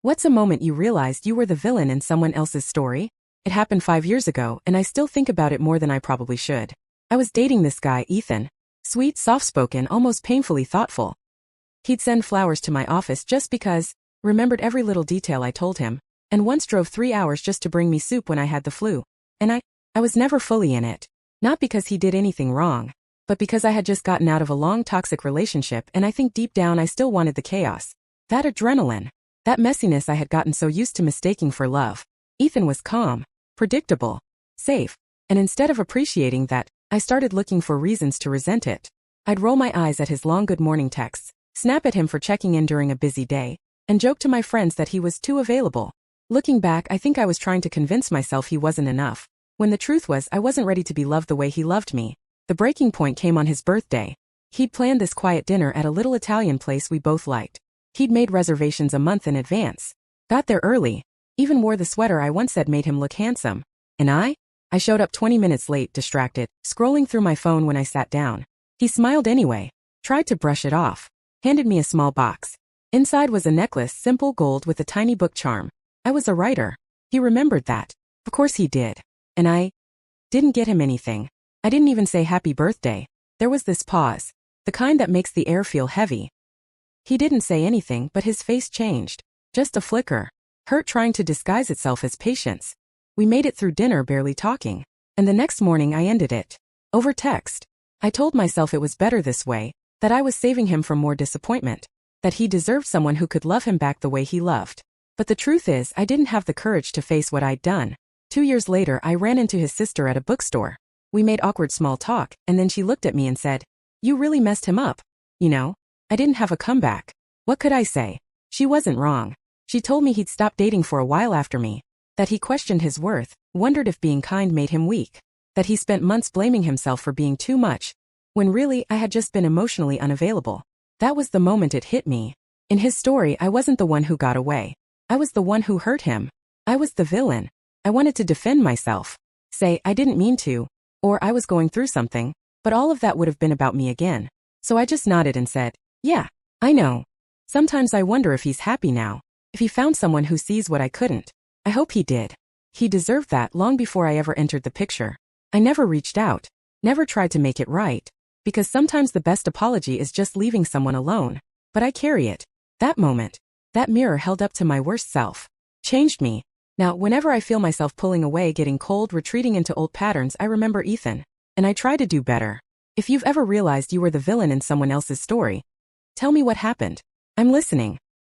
What's a moment you realized you were the villain in someone else's story? It happened 5 years ago, and I still think about it more than I probably should. I was dating this guy, Ethan. Sweet, soft-spoken, almost painfully thoughtful. He'd send flowers to my office just because, remembered every little detail I told him, and once drove 3 hours just to bring me soup when I had the flu. And I was never fully in it. Not because he did anything wrong, but because I had just gotten out of a long toxic relationship, and I think deep down I still wanted the chaos. That adrenaline. That messiness I had gotten so used to mistaking for love. Ethan was calm, predictable, safe, and instead of appreciating that, I started looking for reasons to resent it. I'd roll my eyes at his long good morning texts, snap at him for checking in during a busy day, and joke to my friends that he was too available. Looking back, I think I was trying to convince myself he wasn't enough, when the truth was I wasn't ready to be loved the way he loved me. The breaking point came on his birthday. He'd planned this quiet dinner at a little Italian place we both liked. He'd made reservations a month in advance. Got there early. Even wore the sweater I once said made him look handsome. And I showed up 20 minutes late, distracted, scrolling through my phone when I sat down. He smiled anyway, tried to brush it off, handed me a small box. Inside was a necklace, simple gold with a tiny book charm. I was a writer. He remembered that. Of course he did. And I didn't get him anything. I didn't even say happy birthday. There was this pause, the kind that makes the air feel heavy. He didn't say anything, but his face changed. Just a flicker. Hurt trying to disguise itself as patience. We made it through dinner barely talking. And the next morning I ended it. Over text. I told myself it was better this way, that I was saving him from more disappointment, that he deserved someone who could love him back the way he loved. But the truth is, I didn't have the courage to face what I'd done. 2 years later, I ran into his sister at a bookstore. We made awkward small talk, and then she looked at me and said, "You really messed him up." You know, I didn't have a comeback. What could I say? She wasn't wrong. She told me he'd stopped dating for a while after me, that he questioned his worth, wondered if being kind made him weak, that he spent months blaming himself for being too much, when really I had just been emotionally unavailable. That was the moment it hit me. In his story, I wasn't the one who got away. I was the one who hurt him. I was the villain. I wanted to defend myself. Say, I didn't mean to, or I was going through something, but all of that would have been about me again. So I just nodded and said, "Yeah, I know." Sometimes I wonder if he's happy now, if he found someone who sees what I couldn't. I hope he did. He deserved that long before I ever entered the picture. I never reached out, never tried to make it right, because sometimes the best apology is just leaving someone alone. But I carry it. That moment, that mirror held up to my worst self, changed me. Now, whenever I feel myself pulling away, getting cold, retreating into old patterns, I remember Ethan, and I try to do better. If you've ever realized you were the villain in someone else's story, tell me what happened. I'm listening.